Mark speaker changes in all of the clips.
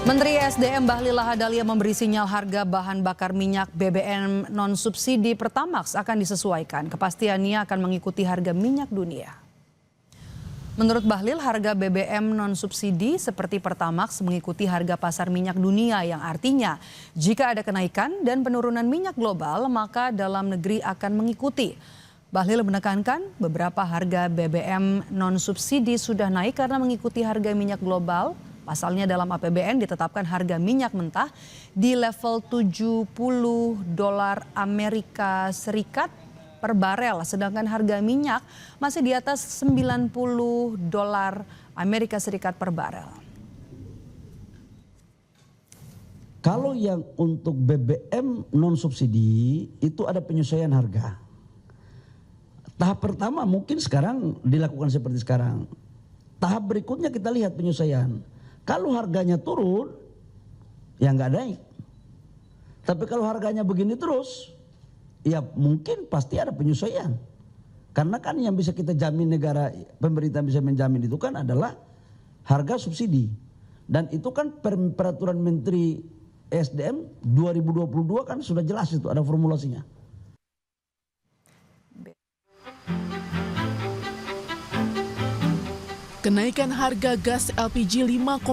Speaker 1: Menteri SDM Bahlil Lahadalia memberi sinyal harga bahan bakar minyak BBM non-subsidi Pertamax akan disesuaikan. Kepastiannya akan mengikuti harga minyak dunia. Menurut Bahlil, harga BBM non-subsidi seperti Pertamax mengikuti harga pasar minyak dunia, yang artinya jika ada kenaikan dan penurunan minyak global, maka dalam negeri akan mengikuti. Bahlil menekankan beberapa harga BBM non-subsidi sudah naik karena mengikuti harga minyak global. Pasalnya dalam APBN ditetapkan harga minyak mentah di level $70 Amerika Serikat per barel, sedangkan harga minyak masih di atas $90 Amerika Serikat per barel.
Speaker 2: Kalau yang untuk BBM non subsidi itu ada penyesuaian harga. Tahap pertama mungkin sekarang dilakukan seperti sekarang. Tahap berikutnya kita lihat penyesuaian. Kalau harganya turun, ya nggak naik. Tapi kalau harganya begini terus, ya mungkin pasti ada penyesuaian. Karena kan yang bisa kita jamin negara, pemerintah bisa menjamin itu kan adalah harga subsidi. Dan itu kan peraturan Menteri SDM 2022 kan sudah jelas itu, ada formulasinya.
Speaker 3: Kenaikan harga gas LPG 5,5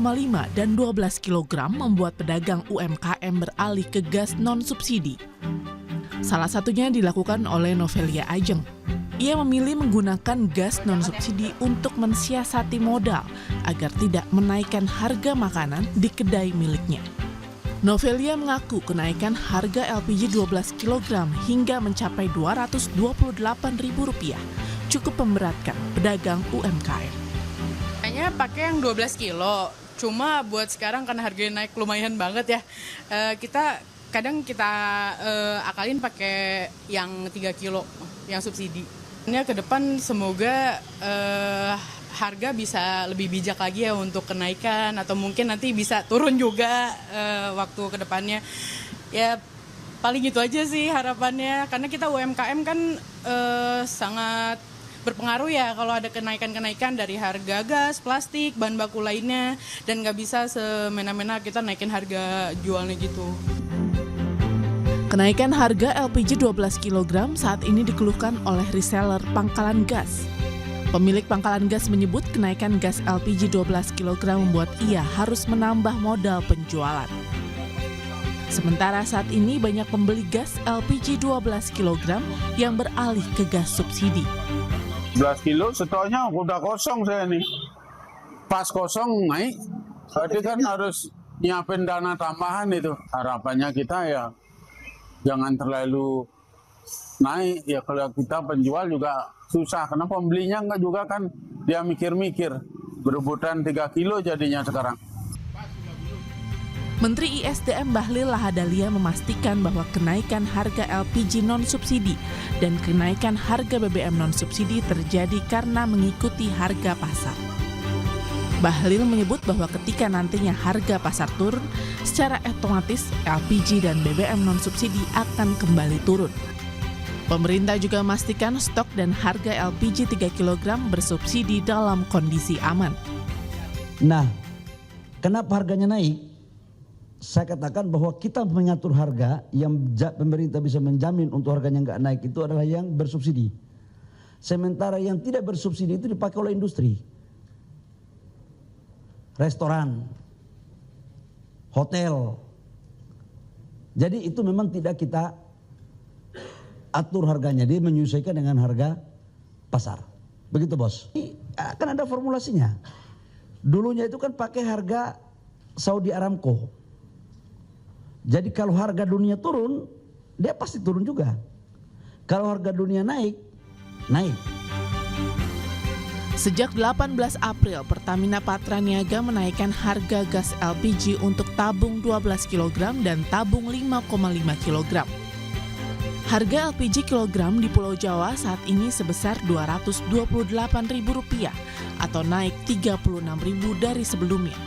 Speaker 3: dan 12 kg membuat pedagang UMKM beralih ke gas non-subsidi. Salah satunya dilakukan oleh Novelia Ajeng. Ia memilih menggunakan gas non-subsidi untuk mensiasati modal agar tidak menaikkan harga makanan di kedai miliknya. Novelia mengaku kenaikan harga LPG 12 kg hingga mencapai Rp228.000 cukup memberatkan pedagang UMKM.
Speaker 4: Kayaknya pakai yang 12 kilo, cuma buat sekarang karena harganya naik lumayan banget ya, kita akalin pakai yang 3 kilo, yang subsidi. Ini ke depan semoga harga bisa lebih bijak lagi ya untuk kenaikan, atau mungkin nanti bisa turun juga waktu ke depannya. Ya paling gitu aja sih harapannya, karena kita UMKM kan sangat berpengaruh ya kalau ada kenaikan-kenaikan dari harga gas, plastik, bahan baku lainnya, dan nggak bisa semena-mena kita naikin harga jualnya gitu.
Speaker 3: Kenaikan harga LPG 12 kg saat ini dikeluhkan oleh reseller pangkalan gas. Pemilik pangkalan gas menyebut kenaikan gas LPG 12 kg membuat ia harus menambah modal penjualan. Sementara saat ini banyak pembeli gas LPG 12 kg yang beralih ke gas subsidi.
Speaker 5: 12 kilo stoknya udah kosong saya nih. Pas kosong naik, berarti kan harus nyiapin dana tambahan itu. Harapannya kita ya jangan terlalu naik. Ya kalau kita penjual juga susah, karena pembelinya enggak juga kan dia mikir-mikir. Berebutan 3 kilo jadinya sekarang.
Speaker 3: Menteri ISDM Bahlil Lahadalia memastikan bahwa kenaikan harga LPG non-subsidi dan kenaikan harga BBM non-subsidi terjadi karena mengikuti harga pasar. Bahlil menyebut bahwa ketika nantinya harga pasar turun, secara otomatis LPG dan BBM non-subsidi akan kembali turun. Pemerintah juga memastikan stok dan harga LPG 3 kg bersubsidi dalam kondisi aman.
Speaker 2: Nah, kenapa harganya naik? Saya katakan bahwa kita mengatur harga yang pemerintah bisa menjamin untuk harganya nggak naik itu adalah yang bersubsidi. Sementara yang tidak bersubsidi itu dipakai oleh industri, restoran, hotel. Jadi itu memang tidak kita atur harganya, dia menyesuaikan dengan harga pasar. Begitu bos. Ini akan ada formulasinya. Dulunya itu kan pakai harga Saudi Aramco. Jadi kalau harga dunia turun, dia pasti turun juga. Kalau harga dunia naik, naik.
Speaker 3: Sejak 18 April, Pertamina Patraniaga menaikkan harga gas LPG untuk tabung 12 kg dan tabung 5,5 kg. Harga LPG kilogram di Pulau Jawa saat ini sebesar Rp228.000 atau naik Rp36.000 dari sebelumnya.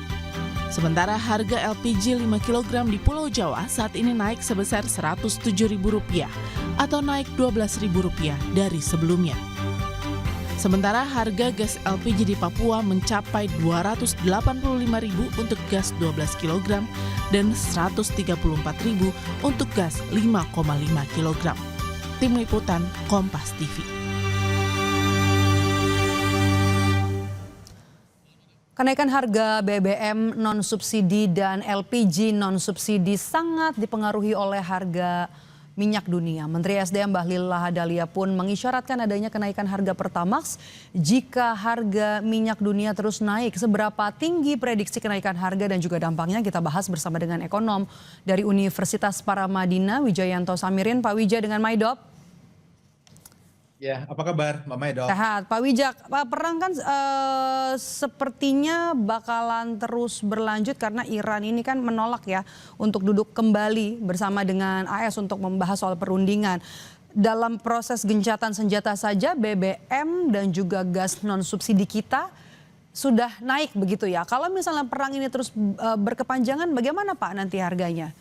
Speaker 3: Sementara harga LPG 5 kg di Pulau Jawa saat ini naik sebesar Rp107.000 atau naik Rp12.000 dari sebelumnya. Sementara harga gas LPG di Papua mencapai Rp285.000 untuk gas 12 kg dan Rp134.000 untuk gas 5,5 kg. Tim Liputan Kompas TV.
Speaker 1: Kenaikan harga BBM non-subsidi dan LPG non-subsidi sangat dipengaruhi oleh harga minyak dunia. Menteri SDM Bahlil Lahadalia pun mengisyaratkan adanya kenaikan harga Pertamax jika harga minyak dunia terus naik. Seberapa tinggi prediksi kenaikan harga dan juga dampaknya kita bahas bersama dengan ekonom dari Universitas Paramadina, Wijayanto Samirin. Pak Wija dengan Maidop.
Speaker 6: Ya, apa kabar Mbak Maidop?
Speaker 1: Sehat. Pak Wijak, perang kan sepertinya bakalan terus berlanjut karena Iran ini kan menolak ya untuk duduk kembali bersama dengan AS untuk membahas soal perundingan. Dalam proses gencatan senjata saja BBM dan juga gas non subsidi kita sudah naik begitu ya. Kalau misalnya perang ini terus berkepanjangan, bagaimana Pak nanti harganya?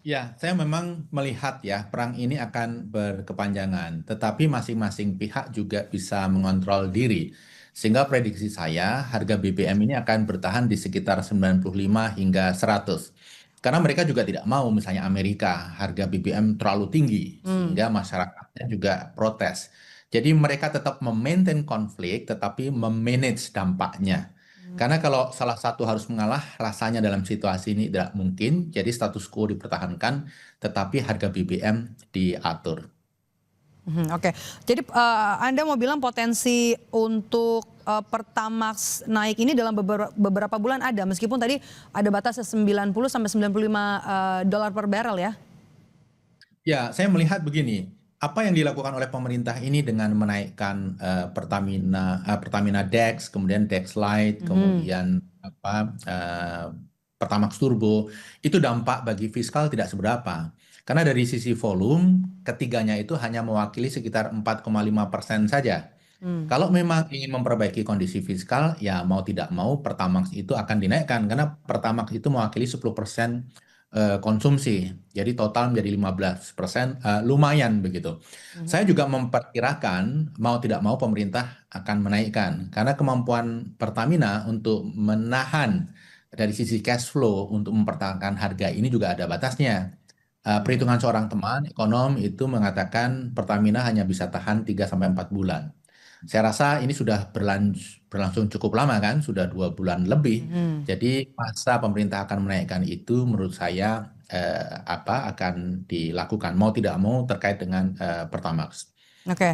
Speaker 6: Ya, saya memang melihat ya perang ini akan berkepanjangan, tetapi masing-masing pihak juga bisa mengontrol diri. Sehingga prediksi saya harga BBM ini akan bertahan di sekitar 95 hingga 100. Karena mereka juga tidak mau misalnya Amerika harga BBM terlalu tinggi sehingga masyarakatnya juga protes. Jadi mereka tetap memaintain konflik tetapi memanage dampaknya. Karena kalau salah satu harus mengalah, rasanya dalam situasi ini tidak mungkin. Jadi status quo dipertahankan, tetapi harga BBM diatur.
Speaker 1: Oke, jadi Anda mau bilang potensi untuk Pertamax naik ini dalam beberapa bulan ada, meskipun tadi ada batasnya 90 sampai 95 dolar per barrel ya?
Speaker 6: Ya, saya melihat begini. Apa yang dilakukan oleh pemerintah ini dengan menaikkan Pertamina Dex, kemudian Dex Lite, kemudian Pertamax Turbo, itu dampak bagi fiskal tidak seberapa. Karena dari sisi volume, ketiganya itu hanya mewakili sekitar 4,5% saja. Kalau memang ingin memperbaiki kondisi fiskal, ya mau tidak mau Pertamax itu akan dinaikkan. Karena Pertamax itu mewakili 10% konsumsi, jadi total menjadi 15%, lumayan begitu. Saya juga memperkirakan mau tidak mau pemerintah akan menaikkan karena kemampuan Pertamina untuk menahan dari sisi cash flow untuk mempertahankan harga ini juga ada batasnya. Perhitungan seorang teman ekonom itu mengatakan Pertamina hanya bisa tahan 3-4 bulan. Saya rasa ini sudah berlangsung cukup lama kan, sudah 2 bulan lebih. Jadi masa pemerintah akan menaikkan itu menurut saya akan dilakukan mau tidak mau terkait dengan Pertamax.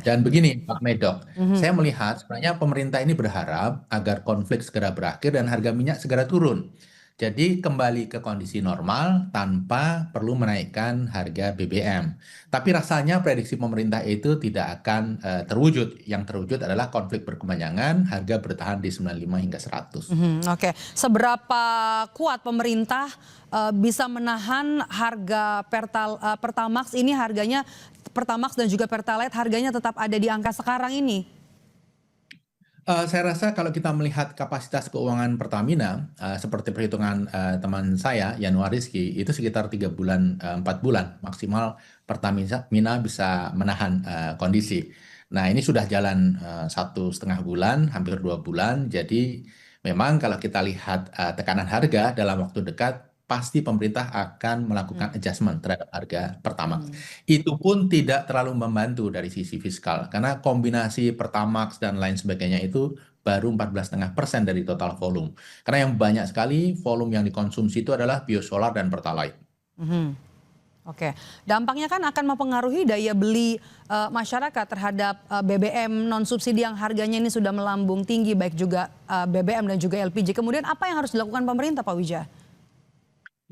Speaker 6: Dan begini Pak Medok, saya melihat sebenarnya pemerintah ini berharap agar konflik segera berakhir dan harga minyak segera turun. Jadi kembali ke kondisi normal tanpa perlu menaikkan harga BBM. Tapi rasanya prediksi pemerintah itu tidak akan terwujud. Yang terwujud adalah konflik berkepanjangan, harga bertahan di 95 hingga 100.
Speaker 1: Oke, seberapa kuat pemerintah bisa menahan harga Pertamax ini, harganya Pertamax dan juga Pertalite harganya tetap ada di angka sekarang ini?
Speaker 6: Saya rasa kalau kita melihat kapasitas keuangan Pertamina, seperti perhitungan teman saya, Yanuar Rizky, itu sekitar 3 bulan, 4 bulan maksimal Pertamina bisa menahan kondisi. Nah ini sudah jalan 1,5 bulan, hampir 2 bulan, jadi memang kalau kita lihat tekanan harga dalam waktu dekat, pasti pemerintah akan melakukan adjustment terhadap harga Pertamax. Itu pun tidak terlalu membantu dari sisi fiskal, karena kombinasi Pertamax dan lain sebagainya itu baru 14,5% dari total volume. Karena yang banyak sekali volume yang dikonsumsi itu adalah biosolar dan Pertalite.
Speaker 1: Oke, dampaknya kan akan mempengaruhi daya beli masyarakat terhadap BBM non subsidi yang harganya ini sudah melambung tinggi, baik juga BBM dan juga LPG. Kemudian apa yang harus dilakukan pemerintah, Pak Wija?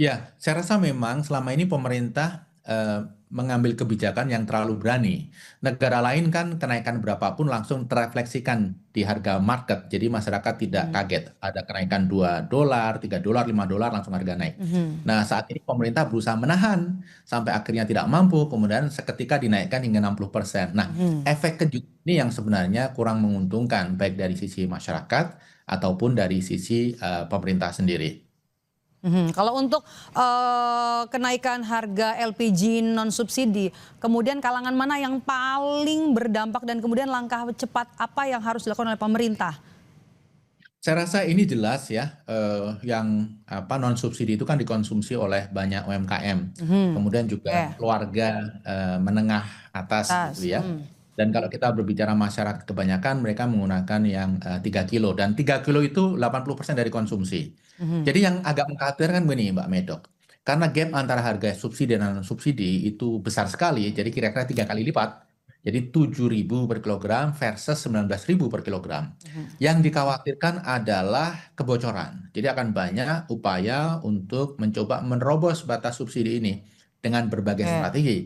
Speaker 6: Ya, saya rasa memang selama ini pemerintah mengambil kebijakan yang terlalu berani. Negara lain kan kenaikan berapapun langsung terefleksikan di harga market. Jadi masyarakat tidak kaget. Ada kenaikan 2 dolar, 3 dolar, 5 dolar langsung harga naik. Nah saat ini pemerintah berusaha menahan sampai akhirnya tidak mampu. Kemudian seketika dinaikkan hingga 60%. Nah efek kejut ini yang sebenarnya kurang menguntungkan baik dari sisi masyarakat ataupun dari sisi pemerintah sendiri.
Speaker 1: Kalau untuk kenaikan harga LPG non subsidi, kemudian kalangan mana yang paling berdampak dan kemudian langkah cepat apa yang harus dilakukan oleh pemerintah?
Speaker 6: Saya rasa ini jelas ya, yang non subsidi itu kan dikonsumsi oleh banyak UMKM, kemudian juga
Speaker 1: Oke.
Speaker 6: keluarga menengah atas
Speaker 1: Tas.
Speaker 6: gitu ya. Dan kalau kita berbicara masyarakat kebanyakan mereka menggunakan yang 3 kilo dan 3 kilo itu 80% dari konsumsi. Jadi yang agak mengkhawatirkan begini Mbak Medok, karena gap antara harga subsidi dan non subsidi itu besar sekali, jadi kira-kira 3 kali lipat. Jadi 7.000 per kilogram versus 19.000 per kilogram. Yang dikhawatirkan adalah kebocoran. Jadi akan banyak upaya untuk mencoba menerobos batas subsidi ini dengan berbagai
Speaker 1: Oke.
Speaker 6: strategi.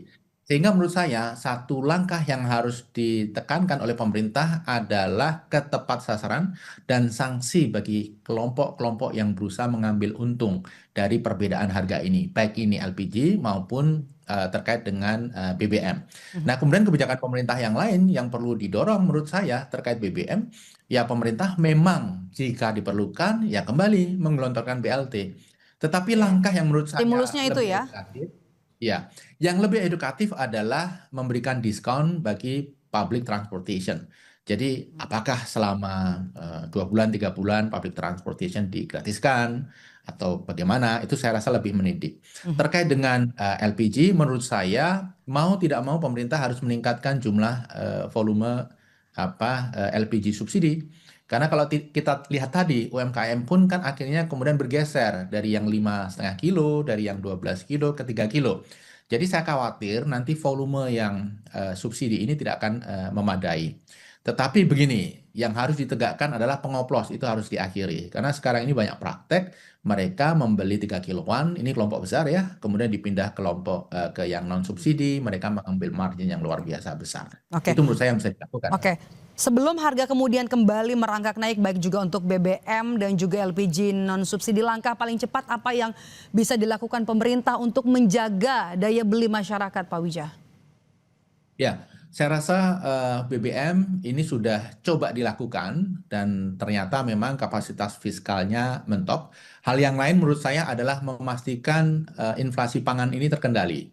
Speaker 6: Sehingga menurut saya satu langkah yang harus ditekankan oleh pemerintah adalah ketepat sasaran dan sanksi bagi kelompok-kelompok yang berusaha mengambil untung dari perbedaan harga ini, baik ini LPG maupun terkait dengan BBM. Nah, kemudian kebijakan pemerintah yang lain yang perlu didorong menurut saya terkait BBM, ya pemerintah memang jika diperlukan ya kembali menggelontorkan BLT. Tetapi langkah yang menurut saya
Speaker 1: Stimulusnya itu
Speaker 6: lebih
Speaker 1: ya.
Speaker 6: edukatif, ya, yang lebih edukatif adalah memberikan diskon bagi public transportation. Jadi apakah selama 2 bulan, 3 bulan public transportation digratiskan atau bagaimana? Itu saya rasa lebih mendidik. Terkait dengan LPG, menurut saya mau tidak mau pemerintah harus meningkatkan jumlah volume LPG subsidi. Karena kalau kita lihat tadi UMKM pun kan akhirnya kemudian bergeser dari yang 5,5 kilo, dari yang 12 kilo ke 3 kilo. Jadi saya khawatir nanti volume yang subsidi ini tidak akan memadai. Tetapi begini, yang harus ditegakkan adalah pengoplos itu harus diakhiri. Karena sekarang ini banyak praktek mereka membeli 3 kiloan, ini kelompok besar ya, kemudian dipindah kelompok ke yang non subsidi, mereka mengambil margin yang luar biasa besar.
Speaker 1: Oke.
Speaker 6: Itu menurut saya yang bisa dilakukan.
Speaker 1: Oke. Sebelum harga kemudian kembali merangkak naik baik juga untuk BBM dan juga LPG non subsidi, langkah paling cepat apa yang bisa dilakukan pemerintah untuk menjaga daya beli masyarakat, Pak Wijah?
Speaker 6: Ya, saya rasa BBM ini sudah coba dilakukan dan ternyata memang kapasitas fiskalnya mentok. Hal yang lain menurut saya adalah memastikan inflasi pangan ini terkendali.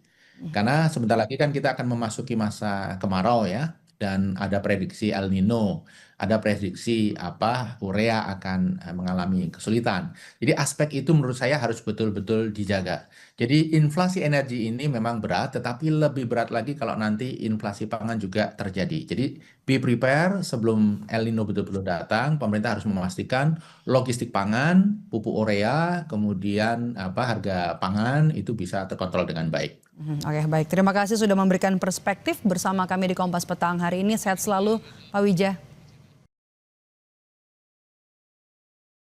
Speaker 6: Karena sebentar lagi kan kita akan memasuki masa kemarau ya, dan ada prediksi El Nino, ada prediksi urea akan mengalami kesulitan. Jadi aspek itu menurut saya harus betul-betul dijaga. Jadi inflasi energi ini memang berat, tetapi lebih berat lagi kalau nanti inflasi pangan juga terjadi. Jadi be prepare sebelum El Nino betul-betul datang, pemerintah harus memastikan logistik pangan, pupuk urea, kemudian harga pangan itu bisa terkontrol dengan baik.
Speaker 1: Oke, baik. Terima kasih sudah memberikan perspektif bersama kami di Kompas Petang hari ini. Sehat selalu, Pak Wijah.